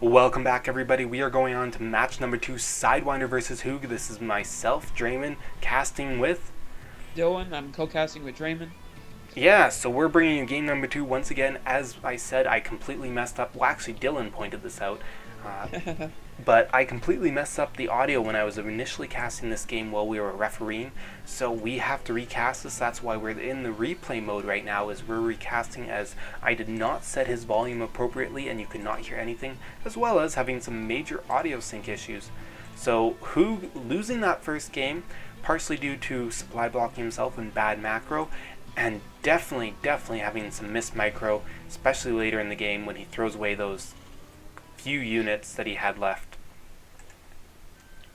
Welcome back, everybody. We are going on to match number 2, Sidewinder versus Hoog. This is myself, Draemn, casting with... Dylan, I'm co-casting with Draemn. Yeah, so we're bringing you game number 2 once again. As I said, I completely messed up. Well, actually, Dylan pointed this out. But I completely messed up the audio when I was initially casting this game while we were refereeing. So we have to recast this. That's why we're in the replay mode right now, is we're recasting, as I did not set his volume appropriately and you could not hear anything, as well as having some major audio sync issues. So Hoog losing that first game, partially due to supply blocking himself and bad macro, and definitely having some missed micro, especially later in the game when he throws away those few units that he had left.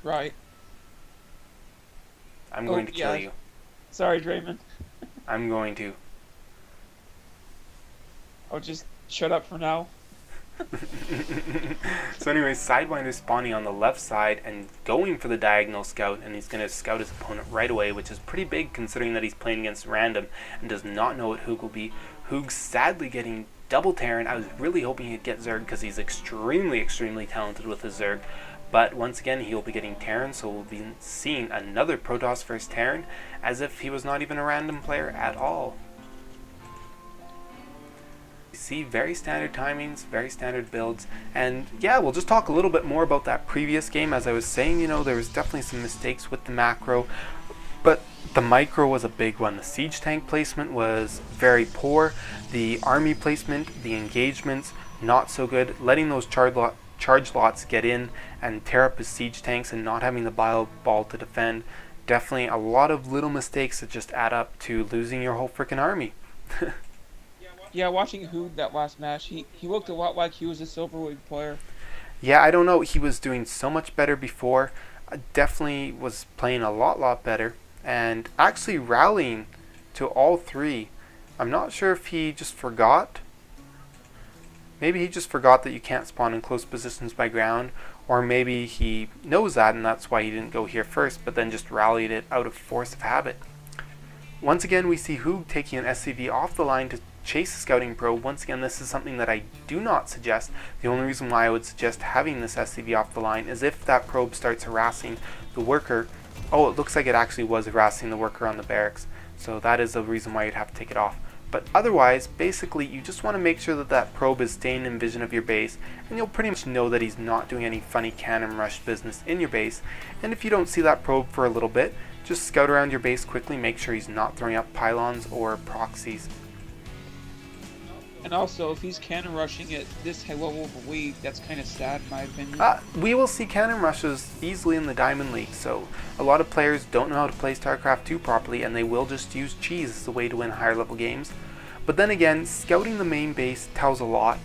Right. I'm going to kill you. Sorry, Draemn. I'm going to. I'll just shut up for now. So anyways, Sidewinder spawning on the left side and going for the diagonal scout, and he's going to scout his opponent right away, which is pretty big considering that he's playing against random and does not know what Hoog will be. Hoog sadly getting double Terran. I was really hoping he'd get Zerg because he's extremely talented with his Zerg. But once again, he'll be getting Terran, so we'll be seeing another Protoss versus Terran, as if he was not even a random player at all. You see very standard timings, very standard builds, and yeah, we'll just talk a little bit more about that previous game. As I was saying, you know, there was definitely some mistakes with the macro, but the micro was a big one. The siege tank placement was very poor. The army placement, the engagements, not so good. Letting those charge lots get in and tear up his siege tanks and not having the ball to defend. Definitely a lot of little mistakes that just add up to losing your whole freaking army. Yeah, watching Hoog that last match, he looked a lot like he was a Silverwood player. Yeah, I don't know. He was doing so much better before. Definitely was playing a lot better. And actually rallying to all three. I'm not sure if he just forgot. Maybe he just forgot that you can't spawn in close positions by ground, or maybe he knows that and that's why he didn't go here first, but then just rallied it out of force of habit. Once again, we see Hoog taking an SCV off the line to chase the scouting probe. Once again, this is something that I do not suggest. The only reason why I would suggest having this SCV off the line is if that probe starts harassing the worker. Oh, it looks like it actually was harassing the worker on the barracks, so that is the reason why you'd have to take it off. But otherwise, basically, you just want to make sure that that probe is staying in vision of your base, and you'll pretty much know that he's not doing any funny cannon rush business in your base. And if you don't see that probe for a little bit, just scout around your base quickly, make sure he's not throwing up pylons or proxies. And also, if he's cannon rushing at this level of the league, that's kind of sad in my opinion. We will see cannon rushes easily in the Diamond League, so a lot of players don't know how to play StarCraft 2 properly, and they will just use cheese as the way to win higher level games. But then again, scouting the main base tells a lot.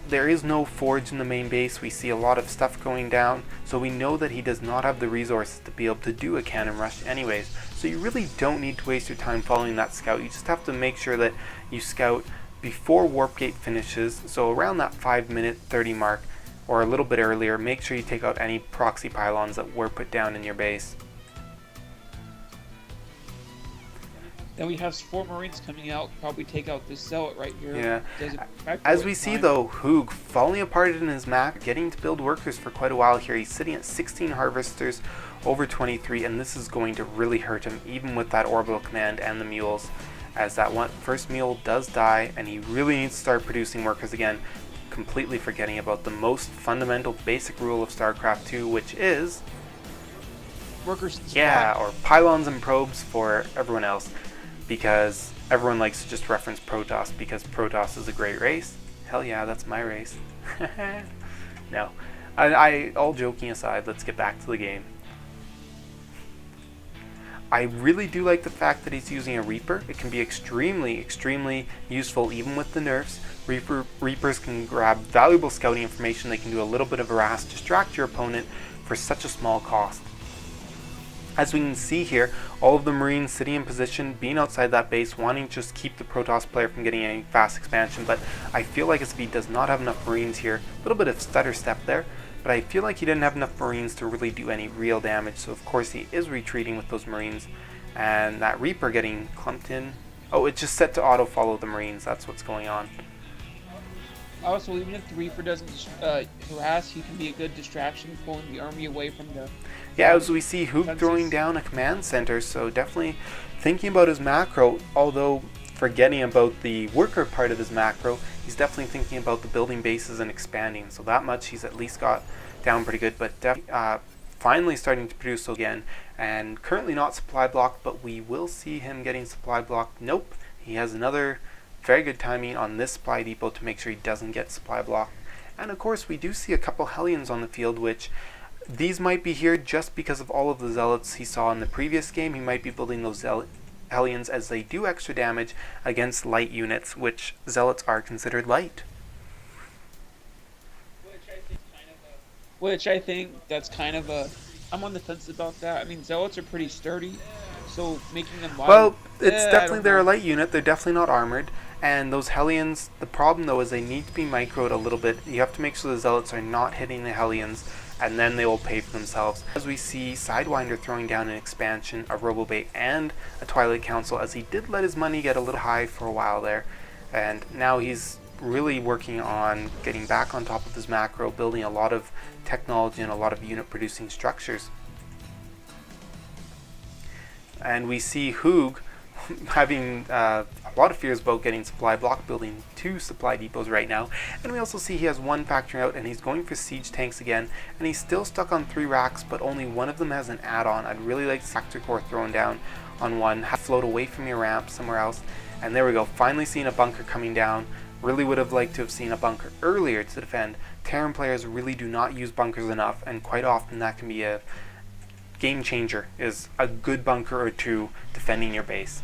There is no forge in the main base. We see a lot of stuff going down, so we know that he does not have the resources to be able to do a cannon rush anyways. So you really don't need to waste your time following that scout. You just have to make sure that you scout before warp gate finishes, so around that 5-minute 30 mark or a little bit earlier. Make sure you take out any proxy pylons that were put down in your base. Then we have 4 Marines coming out, probably take out this Zealot right here. Yeah. As we see though, Hoog falling apart in his map, getting to build workers for quite a while here. He's sitting at 16 harvesters over 23, and this is going to really hurt him, even with that orbital command and the mules, as that first mule does die, and he really needs to start producing workers again, completely forgetting about the most fundamental basic rule of StarCraft 2, which is workers. Yeah, or pylons and probes for everyone else, because everyone likes to just reference Protoss because Protoss is a great race. Hell yeah, that's my race. No, all joking aside, let's get back to the game. I really do like the fact that he's using a Reaper. It can be extremely useful even with the nerfs. Reapers can grab valuable scouting information. They can do a little bit of harass, distract your opponent for such a small cost. As we can see here, all of the Marines sitting in position, being outside that base, wanting to just keep the Protoss player from getting any fast expansion, but I feel like SV does not have enough Marines here. A little bit of stutter step there, but I feel like he didn't have enough Marines to really do any real damage, so of course he is retreating with those Marines, and that Reaper getting clumped in. Oh, it's just set to auto follow the Marines, that's what's going on. Also, even if the Reaper doesn't harass, he can be a good distraction, pulling the army away from the Yeah, as we see Hoog throwing fences. down a command center, so definitely thinking about his macro, although forgetting about the worker part of his macro, he's definitely thinking about the building bases and expanding. So that much he's at least got down pretty good, but finally starting to produce again, and currently not supply blocked, but we will see him getting supply blocked. Nope, he has another very good timing on this supply depot to make sure he doesn't get supply blocked. And of course, we do see a couple Hellions on the field, which these might be here just because of all of the Zealots he saw in the previous game. He might be building those Hellions as they do extra damage against light units, which Zealots are considered light. Which I think that's kind of a. I'm on the fence about that. I mean, Zealots are pretty sturdy, so making them light, Well, it's I definitely don't they're a know. light unit. They're definitely not armored. And those Hellions, the problem though is they need to be microed a little bit. You have to make sure the Zealots are not hitting the Hellions, and then they will pay for themselves. As we see Sidewinder throwing down an expansion, a Robobait, and a Twilight Council, as he did let his money get a little high for a while there. And now he's really working on getting back on top of his macro, building a lot of technology and a lot of unit producing structures. And we see Hoog having a lot of fears about getting supply block, building 2 supply depots right now. And we also see he has 1 factoring out, and he's going for siege tanks again, and he's still stuck on 3 racks, but only one of them has an add-on. I'd really like Factor Core thrown down on one, float away from your ramp somewhere else. And there we go, finally seeing a bunker coming down. Really would have liked to have seen a bunker earlier to defend. Terran players really do not use bunkers enough, and quite often that can be a game changer, is a good bunker or 2 defending your base.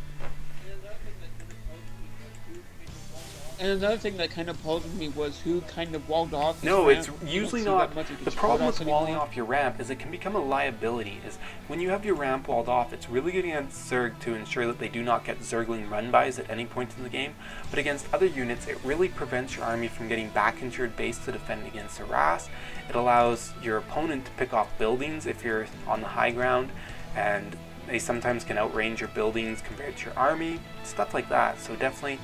And another thing that kind of puzzled me was who kind of walled off his No, it's ramp. You don't usually see not. that much of The his problem callouts with walling anymore. off your ramp is it can become a liability. Is when you have your ramp walled off, it's really good against Zerg to ensure that they do not get Zergling run-bys at any point in the game. But against other units, it really prevents your army from getting back into your base to defend against harass. It allows your opponent to pick off buildings if you're on the high ground, and they sometimes can outrange your buildings compared to your army, stuff like that. So definitely,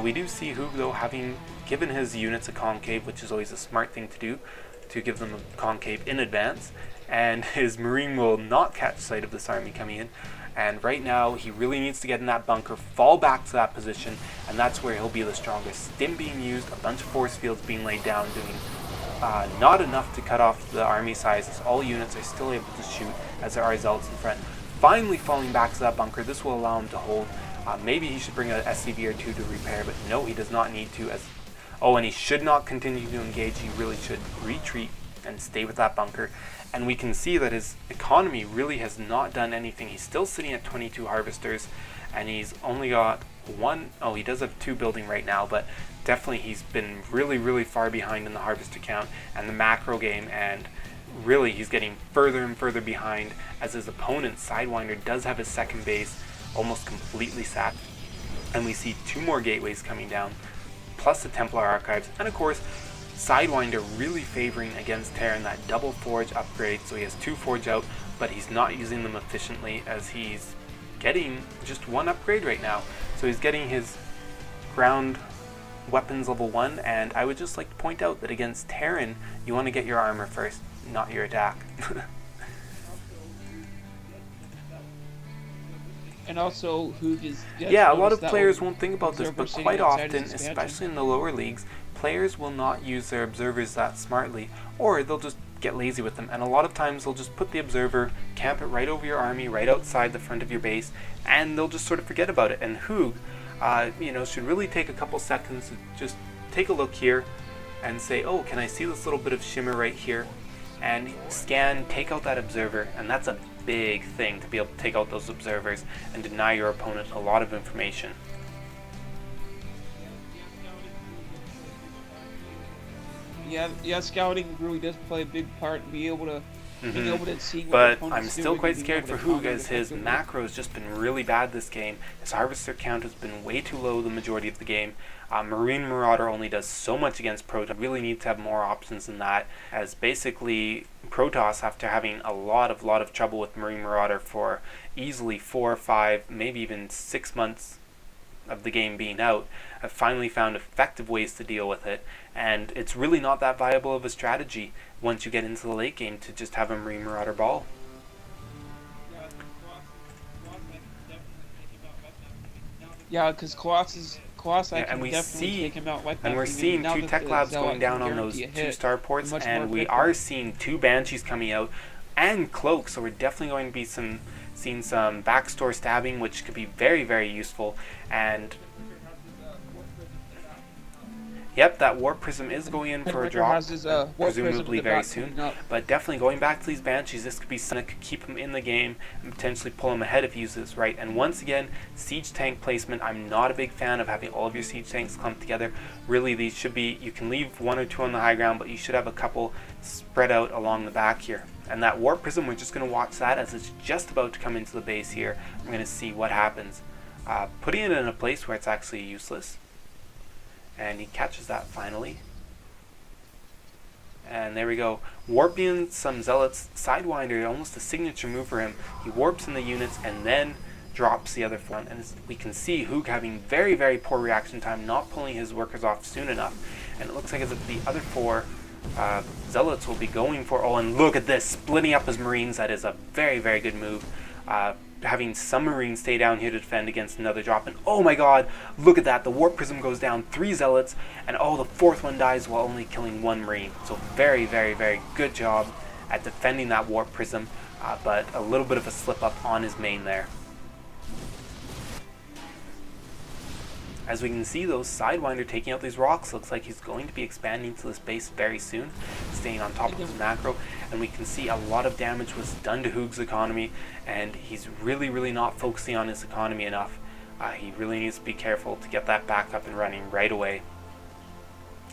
we do see Hoog though having given his units a concave, which is always a smart thing to do, to give them a concave in advance, and his Marine will not catch sight of this army coming in. And right now, he really needs to get in that bunker, fall back to that position, and that's where he'll be the strongest. Stim being used, a bunch of force fields being laid down, doing not enough to cut off the army sizes. All units are still able to shoot as there are Zealots in front. Finally falling back to that bunker, this will allow him to hold. Maybe he should bring a SCV or 2 to repair, but no, he does not need to. And he should not continue to engage. He really should retreat and stay with that bunker. And we can see that his economy really has not done anything. He's still sitting at 22 harvesters, and he's only got 1. Oh, he does have 2 building right now, but definitely he's been really, really far behind in the harvester count and the macro game, and really he's getting further and further behind as his opponent, Sidewinder, does have his second base almost completely sapped. And we see 2 more gateways coming down, plus the Templar Archives, and of course, Sidewinder really favoring against Terran that double forge upgrade, so he has 2 forge out, but he's not using them efficiently as he's getting just 1 upgrade right now. So he's getting his ground weapons level 1, and I would just like to point out that against Terran, you want to get your armor first, not your attack. And also, Hoog is. Yeah, a lot of players won't think about this, but quite often, especially especially in the lower leagues, players will not use their observers that smartly, or they'll just get lazy with them. And a lot of times they'll just put the observer, camp it right over your army, right outside the front of your base, and they'll just sort of forget about it. And Hoog, should really take a couple seconds to just take a look here and say, oh, can I see this little bit of shimmer right here? And scan, take out that observer, and that's a big thing to be able to take out those observers and deny your opponent a lot of information. Yeah, scouting really does play a big part in being able to see what But opponents I'm still doing quite and being scared able for to Hoog counter as his effectively. macro has just been really bad this game. His harvester count has been way too low the majority of the game. Marine Marauder only does so much against Protoss. Really need to have more options than that, as basically Protoss, after having a lot of trouble with Marine Marauder for easily 4 or 5, maybe even 6 months, of the game being out, have finally found effective ways to deal with it, and it's really not that viable of a strategy once you get into the late game to just have a Marine Marauder ball. Yeah, because Colossi can definitely take him out like that. And we're seeing two tech labs going down on those 2 starports, and we are seeing 2 Banshees coming out and Cloak, so we're definitely going to be seeing some backstore stabbing, which could be very, very useful. And yep, that Warp Prism is going in for a drop, presumably very soon. But definitely going back to these Banshees, this could be something that could keep him in the game and potentially pull him ahead if he uses this right. And once again, siege tank placement. I'm not a big fan of having all of your siege tanks clumped together. Really, these should be, you can leave 1 or 2 on the high ground, but you should have a couple spread out along the back here. And that Warp Prism, we're just going to watch that as it's just about to come into the base here. We're going to see what happens. Putting it in a place where it's actually useless. And he catches that finally. And there we go. Warping some Zealots. Sidewinder, almost a signature move for him. He warps in the units and then drops the other 4. And we can see Hoog having very, very poor reaction time, not pulling his workers off soon enough. And it looks like as if the other 4 Zealots will be going for... Oh, and look at this. Splitting up his Marines. That is a very, very good move. Having some Marines stay down here to defend against another drop. And oh my god, look at that. The Warp Prism goes down 3 Zealots, and oh, the 4th one dies while only killing 1 Marine. So very, very, very good job at defending that Warp Prism, but a little bit of a slip up on his main there. As we can see, though, Sidewinder taking out these rocks looks like he's going to be expanding to this base very soon, staying on top of his macro, and we can see a lot of damage was done to Hoog's economy, and he's really, really not focusing on his economy enough. He really needs to be careful to get that back up and running right away.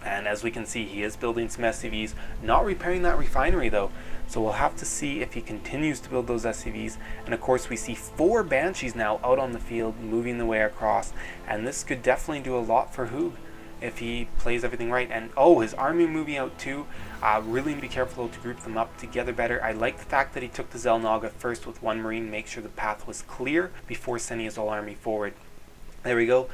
And as we can see, he is building some SCVs, not repairing that refinery though. So we'll have to see if he continues to build those SCVs. And of course we see 4 Banshees now out on the field, moving the way across. And this could definitely do a lot for Hoog if he plays everything right. And oh, his army moving out too. Really be careful to group them up together better. I like the fact that he took the Xel'Naga first with 1 Marine, make sure the path was clear before sending his whole army forward. There we go.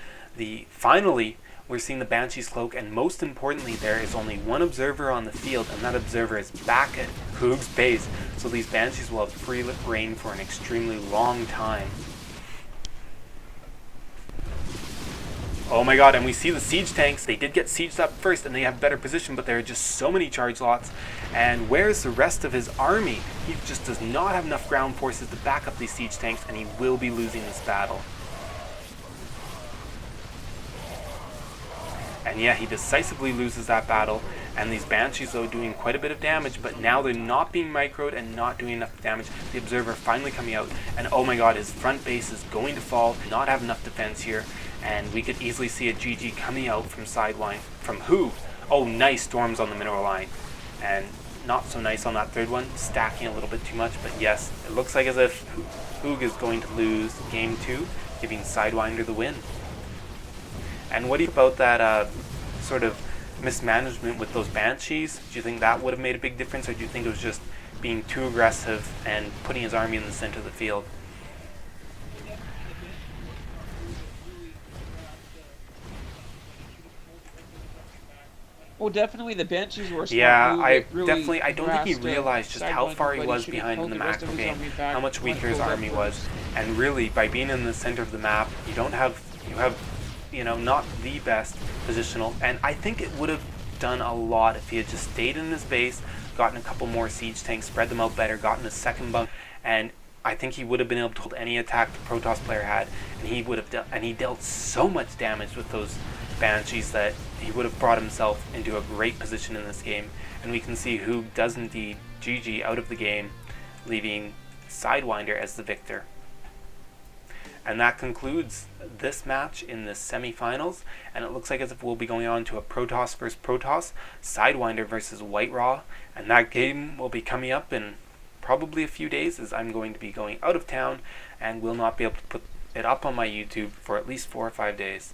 Finally, we're seeing the Banshee's cloak, and most importantly, there is only 1 observer on the field, and that observer is back at Hoog's base. So these Banshees will have free reign for an extremely long time. Oh my god, and we see the siege tanks. They did get sieged up first, and they have better position, but there are just so many charge lots. And where's the rest of his army? He just does not have enough ground forces to back up these siege tanks, and he will be losing this battle. And yeah, he decisively loses that battle, and these Banshees though doing quite a bit of damage, but now they're not being microed and not doing enough damage. The observer finally coming out, and oh my god, his front base is going to fall, not have enough defense here, and we could easily see a GG coming out from Sidewinder, from Hoog. Oh, nice storms on the mineral line, and not so nice on that 3rd one, stacking a little bit too much, but yes, it looks like as if Hoog is going to lose game 2, giving Sidewinder the win. And what do you about that sort of mismanagement with those Banshees? Do you think that would have made a big difference, or do you think it was just being too aggressive and putting his army in the center of the field? Well, definitely the Banshees were a smart move. I don't think he realized just how far he was behind in the macro game, how much weaker his army was, and really by being in the center of the map, you have not the best positional, and I think it would have done a lot if he had just stayed in his base, gotten a couple more siege tanks, spread them out better, gotten a second bunk, and I think he would have been able to hold any attack the Protoss player had, and he dealt so much damage with those Banshees that he would have brought himself into a great position in this game. And we can see Hoog does indeed GG out of the game, leaving Sidewinder as the victor. And that concludes this match in the semifinals, and it looks like as if we'll be going on to a Protoss versus Protoss, Sidewinder versus White Raw, and that game will be coming up in probably a few days, as I'm going to be going out of town and will not be able to put it up on my YouTube for at least 4 or 5 days.